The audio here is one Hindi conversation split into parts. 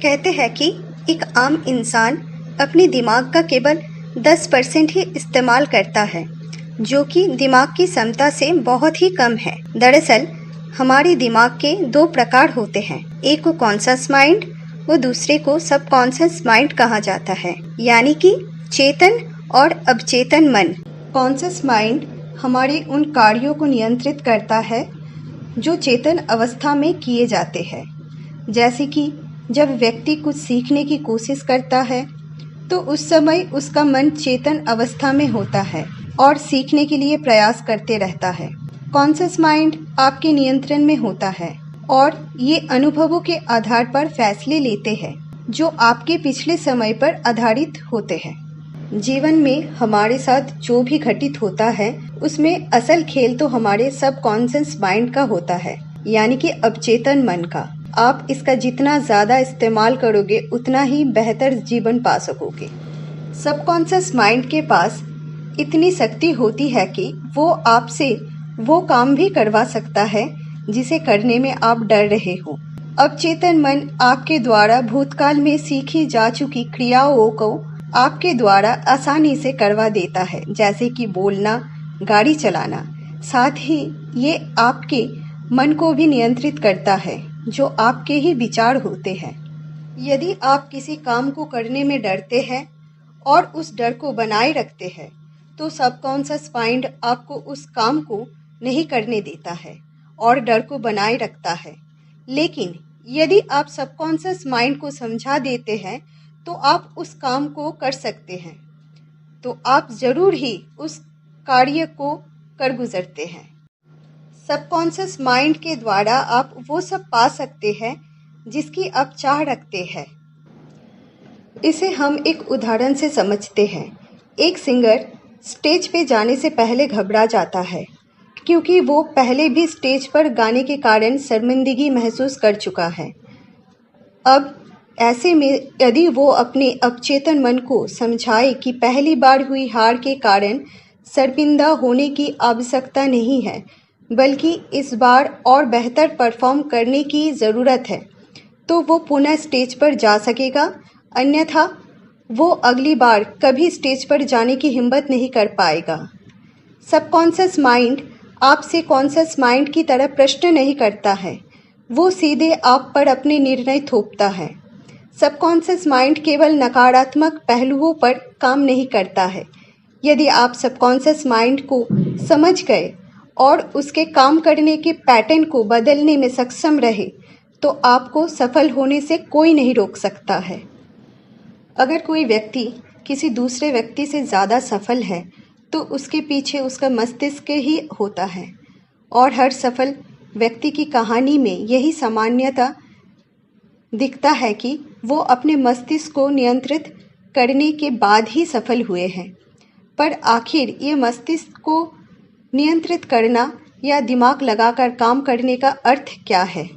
कहते हैं कि एक आम इंसान अपने दिमाग का केवल 10% ही इस्तेमाल करता है, जो कि दिमाग की क्षमता से बहुत ही कम है। दरअसल हमारे दिमाग के दो प्रकार होते हैं, एक को कॉन्शस माइंड व दूसरे को सबकॉन्शियस माइंड कहा जाता है, यानी कि चेतन और अवचेतन मन। कॉन्शस माइंड हमारे उन कार्यों को नियंत्रित करता है जो चेतन अवस्था में किए जाते हैं। जैसे कि जब व्यक्ति कुछ सीखने की कोशिश करता है तो उस समय उसका मन चेतन अवस्था में होता है और सीखने के लिए प्रयास करते रहता है। कॉन्शस माइंड आपके नियंत्रण में होता है और ये अनुभवों के आधार पर फैसले लेते हैं जो आपके पिछले समय पर आधारित होते हैं। जीवन में हमारे साथ जो भी घटित होता है उसमें असल खेल तो हमारे सबकॉन्शियस माइंड का होता है, यानी कि अवचेतन मन का। आप इसका जितना ज़्यादा इस्तेमाल करोगे उतना ही बेहतर जीवन पा सकोगे। सबकॉन्शियस माइंड के पास इतनी शक्ति होती है कि वो आपसे वो काम भी करवा सकता है जिसे करने में आप डर रहे हो। अवचेतन मन आपके द्वारा भूतकाल में सीखी जा चुकी क्रियाओं को आपके द्वारा आसानी से करवा देता है, जैसे कि बोलना, गाड़ी चलाना। साथ ही ये आपके मन को भी नियंत्रित करता है जो आपके ही विचार होते हैं। यदि आप किसी काम को करने में डरते हैं और उस डर को बनाए रखते हैं तो सबकॉन्शियस माइंड आपको उस काम को नहीं करने देता है और डर को बनाए रखता है। लेकिन यदि आप सबकॉन्शियस माइंड को समझा देते हैं तो आप उस काम को कर सकते हैं, तो आप जरूर ही उस कार्य को कर गुजरते हैं। सबकॉन्शियस माइंड के द्वारा आप वो सब पा सकते हैं जिसकी आप चाह रखते हैं। इसे हम एक उदाहरण से समझते हैं। एक सिंगर स्टेज पे जाने से पहले घबरा जाता है क्योंकि वो पहले भी स्टेज पर गाने के कारण शर्मिंदगी महसूस कर चुका है। अब ऐसे में यदि वो अपने अवचेतन मन को समझाए कि पहली बार हुई हार के कारण शर्मिंदा होने की आवश्यकता नहीं है, बल्कि इस बार और बेहतर परफॉर्म करने की ज़रूरत है, तो वो पुनः स्टेज पर जा सकेगा। अन्यथा वो अगली बार कभी स्टेज पर जाने की हिम्मत नहीं कर पाएगा। सबकॉन्शियस माइंड आपसे कॉन्शियस माइंड की तरह प्रश्न नहीं करता है, वो सीधे आप पर अपने निर्णय थोपता है। सबकॉन्शियस माइंड केवल नकारात्मक पहलुओं पर काम नहीं करता है। यदि आप सबकॉन्शियस माइंड को समझ गए और उसके काम करने के पैटर्न को बदलने में सक्षम रहे तो आपको सफल होने से कोई नहीं रोक सकता है। अगर कोई व्यक्ति किसी दूसरे व्यक्ति से ज़्यादा सफल है तो उसके पीछे उसका मस्तिष्क ही होता है और हर सफल व्यक्ति की कहानी में यही सामान्यता दिखता है कि वो अपने मस्तिष्क को नियंत्रित करने के बाद ही सफल हुए हैं। पर आखिर ये मस्तिष्क को नियंत्रित करना या दिमाग लगाकर काम करने का अर्थ क्या है?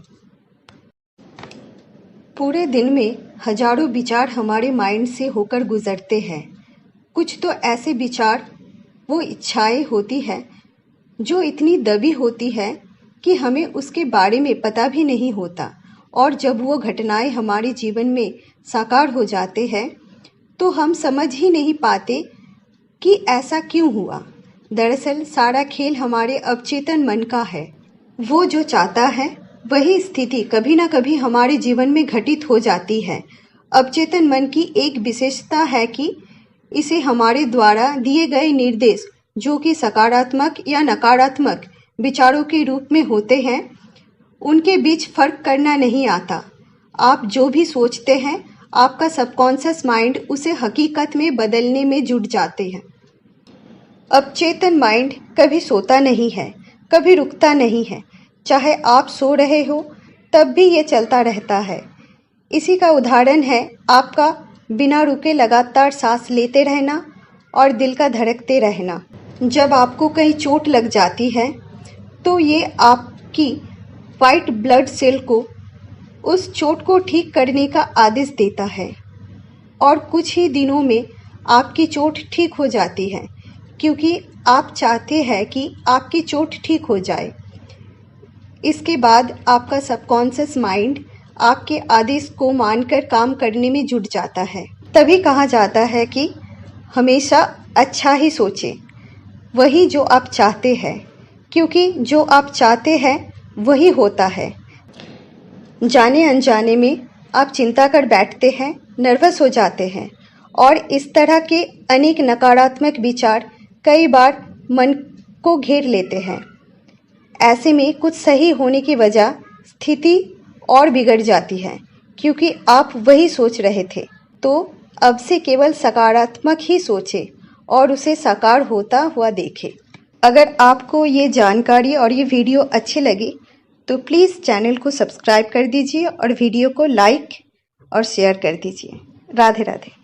पूरे दिन में हजारों विचार हमारे माइंड से होकर गुजरते हैं। कुछ तो ऐसे विचार, वो इच्छाएं होती है जो इतनी दबी होती है कि हमें उसके बारे में पता भी नहीं होता, और जब वो घटनाएं हमारे जीवन में साकार हो जाते हैं तो हम समझ ही नहीं पाते कि ऐसा क्यों हुआ। दरअसल सारा खेल हमारे अवचेतन मन का है। वो जो चाहता है वही स्थिति कभी ना कभी हमारे जीवन में घटित हो जाती है। अवचेतन मन की एक विशेषता है कि इसे हमारे द्वारा दिए गए निर्देश, जो कि सकारात्मक या नकारात्मक विचारों के रूप में होते हैं, उनके बीच फर्क करना नहीं आता। आप जो भी सोचते हैं आपका सबकॉन्शियस माइंड उसे हकीकत में बदलने में जुट जाते हैं। अवचेतन माइंड कभी सोता नहीं है, कभी रुकता नहीं है। चाहे आप सो रहे हो तब भी ये चलता रहता है। इसी का उदाहरण है आपका बिना रुके लगातार सांस लेते रहना और दिल का धड़कते रहना। जब आपको कहीं चोट लग जाती है तो ये आपकी वाइट ब्लड सेल को उस चोट को ठीक करने का आदेश देता है और कुछ ही दिनों में आपकी चोट ठीक हो जाती है, क्योंकि आप चाहते हैं कि आपकी चोट ठीक हो जाए। इसके बाद आपका सबकॉन्शियस माइंड आपके आदेश को मानकर काम करने में जुट जाता है। तभी कहा जाता है कि हमेशा अच्छा ही सोचें, वही जो आप चाहते हैं, क्योंकि जो आप चाहते हैं वही होता है। जाने अनजाने में आप चिंता कर बैठते हैं, नर्वस हो जाते हैं और इस तरह के अनेक नकारात्मक विचार कई बार मन को घेर लेते हैं। ऐसे में कुछ सही होने की वजह स्थिति और बिगड़ जाती है, क्योंकि आप वही सोच रहे थे। तो अब से केवल सकारात्मक ही सोचें और उसे साकार होता हुआ देखें। अगर आपको ये जानकारी और ये वीडियो अच्छी लगी तो प्लीज़ चैनल को सब्सक्राइब कर दीजिए और वीडियो को लाइक और शेयर कर दीजिए। राधे राधे।